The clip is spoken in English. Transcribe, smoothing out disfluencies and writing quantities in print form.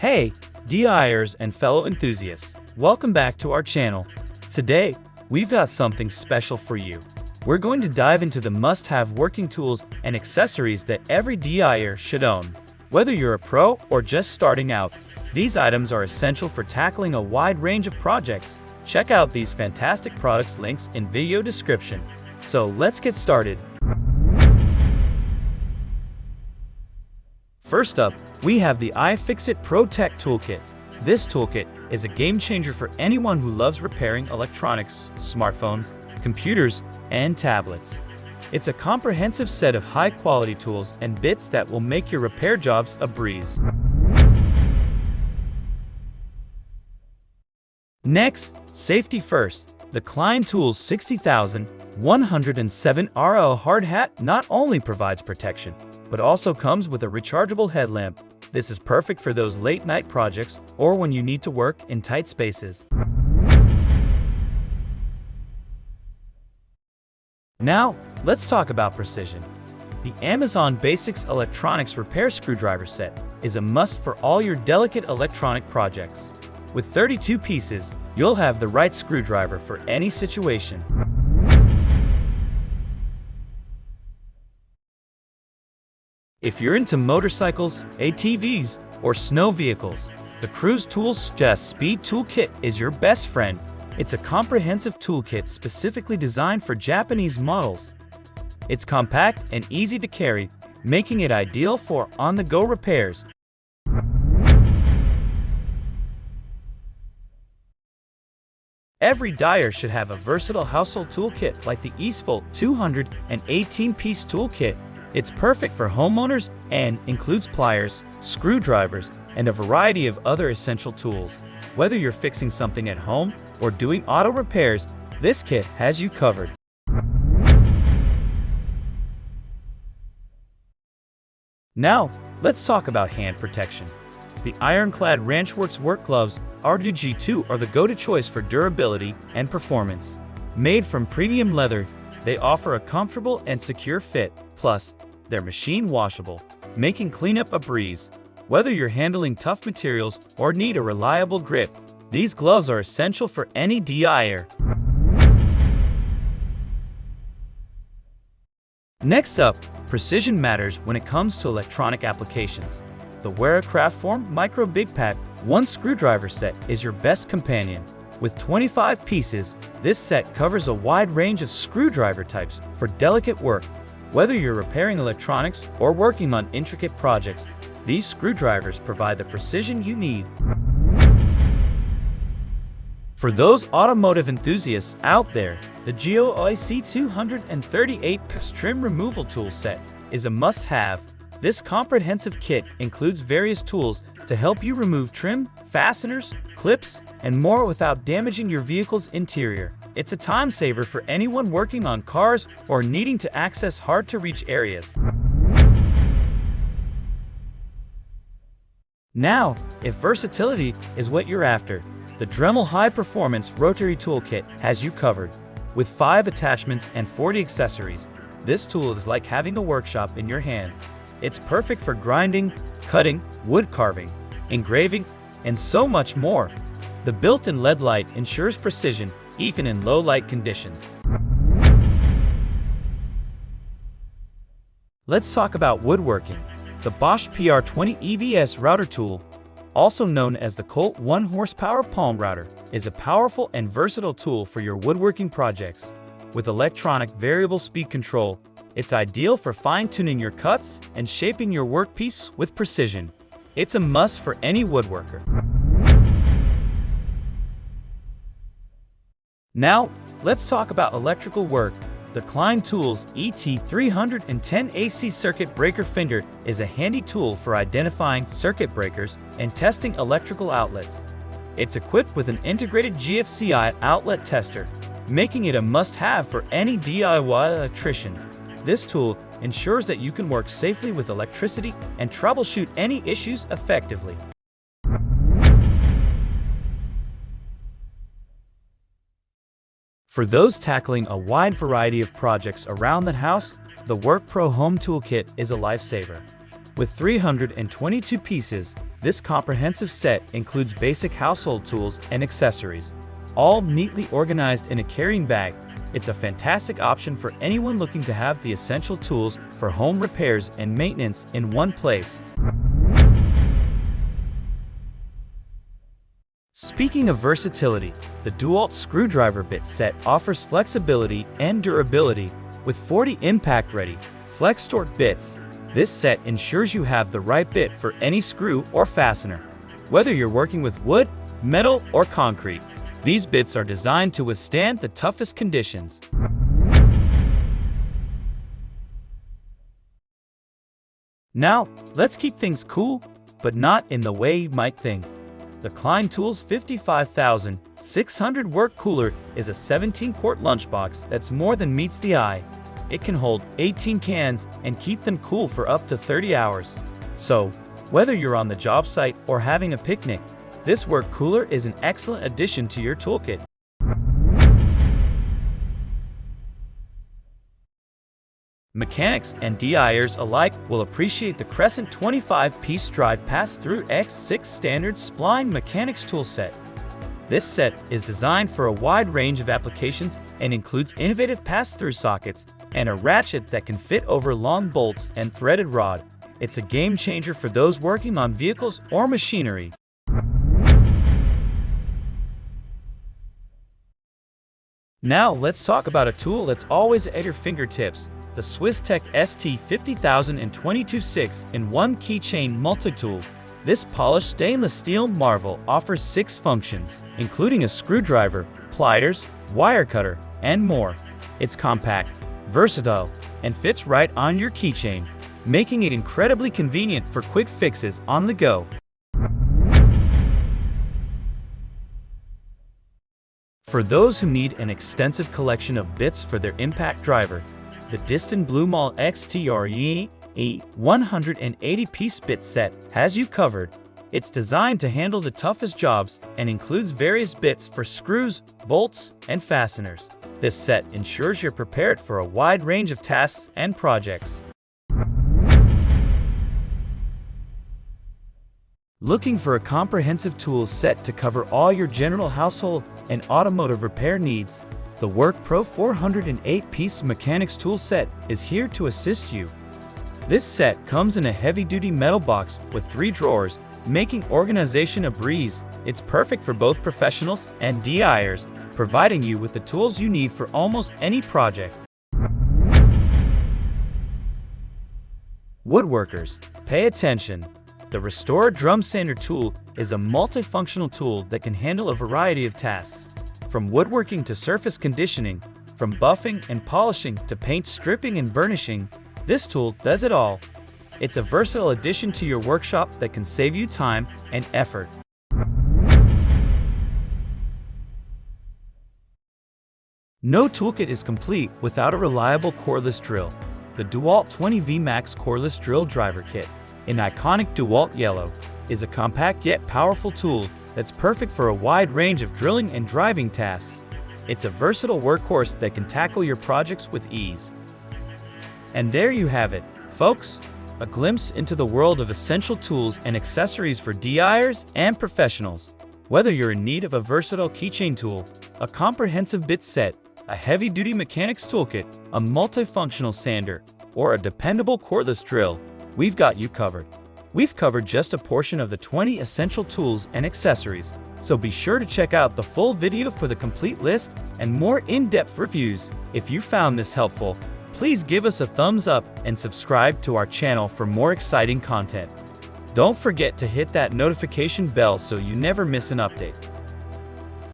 Hey, DIYers and fellow enthusiasts, welcome back to our channel. Today, we've got something special for you. We're going to dive into the must-have working tools and accessories that every DIYer should own. Whether you're a pro or just starting out, these items are essential for tackling a wide range of projects. Check out these fantastic products links in video description. So let's get started. First up, we have the iFixit Pro Tech Toolkit. This toolkit is a game changer for anyone who loves repairing electronics, smartphones, computers, and tablets. It's a comprehensive set of high-quality tools and bits that will make your repair jobs a breeze. Next, safety first. The Klein Tools 60107 RL hard hat not only provides protection, but also comes with a rechargeable headlamp. This is perfect for those late-night projects or when you need to work in tight spaces. Now, let's talk about precision. The Amazon Basics Electronics Repair Screwdriver Set is a must for all your delicate electronic projects. With 32 pieces, you'll have the right screwdriver for any situation. If you're into motorcycles, ATVs, or snow vehicles, the Cruise Tools Speed Toolkit is your best friend. It's a comprehensive toolkit specifically designed for Japanese models. It's compact and easy to carry, making it ideal for on-the-go repairs. Every dyer should have a versatile household toolkit like the Eful 218-piece toolkit. It's perfect for homeowners and includes pliers, screwdrivers, and a variety of other essential tools. Whether you're fixing something at home or doing auto repairs, this kit has you covered. Now, let's talk about hand protection. The Ironclad Ranchworks work gloves RG2 are the go-to choice for durability and performance. Made from premium leather, they offer a comfortable and secure fit. Plus, they're machine washable, making cleanup a breeze. Whether you're handling tough materials or need a reliable grip, these gloves are essential for any DIYer. Next up, precision matters when it comes to electronic applications. The WEN Micro Big Pad 1 screwdriver set is your best companion. With 25 pieces, this set covers a wide range of screwdriver types for delicate work. Whether you're repairing electronics or working on intricate projects, these screwdrivers provide the precision you need. For those automotive enthusiasts out there, the GOIC 238-piece trim removal tool set is a must-have. This comprehensive kit includes various tools to help you remove trim, fasteners, clips, and more without damaging your vehicle's interior. It's a time saver for anyone working on cars or needing to access hard-to-reach areas. Now, if versatility is what you're after, the Dremel high-performance Rotary toolkit has you covered. With 5 attachments and 40 accessories, this tool is like having a workshop in your hand. It's perfect for grinding, cutting, wood carving, engraving, and so much more. The built-in LED light ensures precision even in low-light conditions. Let's talk about woodworking. The Bosch PR20 EVS router tool, also known as the Colt 1 horsepower palm router, is a powerful and versatile tool for your woodworking projects. With electronic variable speed control, it's ideal for fine-tuning your cuts and shaping your workpiece with precision. It's a must for any woodworker. Now, let's talk about electrical work. The Klein Tools ET310 AC Circuit Breaker Finder is a handy tool for identifying circuit breakers and testing electrical outlets. It's equipped with an integrated GFCI outlet tester, making it a must-have for any DIY electrician. This tool ensures that you can work safely with electricity and troubleshoot any issues effectively. For those tackling a wide variety of projects around the house, the Workpro Home Toolkit is a lifesaver. With 322 pieces, This comprehensive set includes basic household tools and accessories, all neatly organized in a carrying bag. It's a fantastic option for anyone looking to have the essential tools for home repairs and maintenance in one place. Speaking of versatility, the DeWalt screwdriver bit set offers flexibility and durability with 40 impact-ready, flex-torque bits. This set ensures you have the right bit for any screw or fastener. Whether you're working with wood, metal, or concrete, these bits are designed to withstand the toughest conditions. Now, let's keep things cool, but not in the way you might think. The Klein Tools 55600 Work Cooler is a 17-quart lunchbox that's more than meets the eye. It can hold 18 cans and keep them cool for up to 30 hours. So, whether you're on the job site or having a picnic, this work cooler is an excellent addition to your toolkit. Mechanics and DIYers alike will appreciate the Crescent 25-piece drive pass-through X6 standard spline mechanics tool set. This set is designed for a wide range of applications and includes innovative pass-through sockets and a ratchet that can fit over long bolts and threaded rod. It's a game changer for those working on vehicles or machinery. Now let's talk about a tool that's always at your fingertips. The SwissTech ST50022 6-in-1 keychain multi-tool. This polished stainless steel marvel offers 6 functions, including a screwdriver, pliers, wire cutter, and more. It's compact, versatile, and fits right on your keychain, making it incredibly convenient for quick fixes on the go. For those who need an extensive collection of bits for their impact driver, the Distin Blue Mall XTRE 180-piece bit set has you covered. It's designed to handle the toughest jobs and includes various bits for screws, bolts, and fasteners. This set ensures you're prepared for a wide range of tasks and projects. Looking for a comprehensive tools set to cover all your general household and automotive repair needs? The Workpro 408-piece mechanics tool set is here to assist you. This set comes in a heavy-duty metal box with 3 drawers, making organization a breeze. It's perfect for both professionals and DIYers, providing you with the tools you need for almost any project. Woodworkers, pay attention. The Restore Drum Sander tool is a multifunctional tool that can handle a variety of tasks. From woodworking to surface conditioning, from buffing and polishing to paint stripping and burnishing, this tool does it all. It's a versatile addition to your workshop that can save you time and effort. No toolkit is complete without a reliable cordless drill. The DeWalt 20V Max Cordless Drill Driver Kit, in iconic DeWalt yellow, is a compact yet powerful tool that's perfect for a wide range of drilling and driving tasks. It's a versatile workhorse that can tackle your projects with ease. And there you have it, folks, a glimpse into the world of essential tools and accessories for DIYers and professionals. Whether you're in need of a versatile keychain tool, a comprehensive bit set, a heavy-duty mechanics toolkit, a multifunctional sander, or a dependable cordless drill, we've got you covered. We've covered just a portion of the 20 essential tools and accessories, so be sure to check out the full video for the complete list and more in-depth reviews. If you found this helpful, please give us a thumbs up and subscribe to our channel for more exciting content. Don't forget to hit that notification bell so you never miss an update.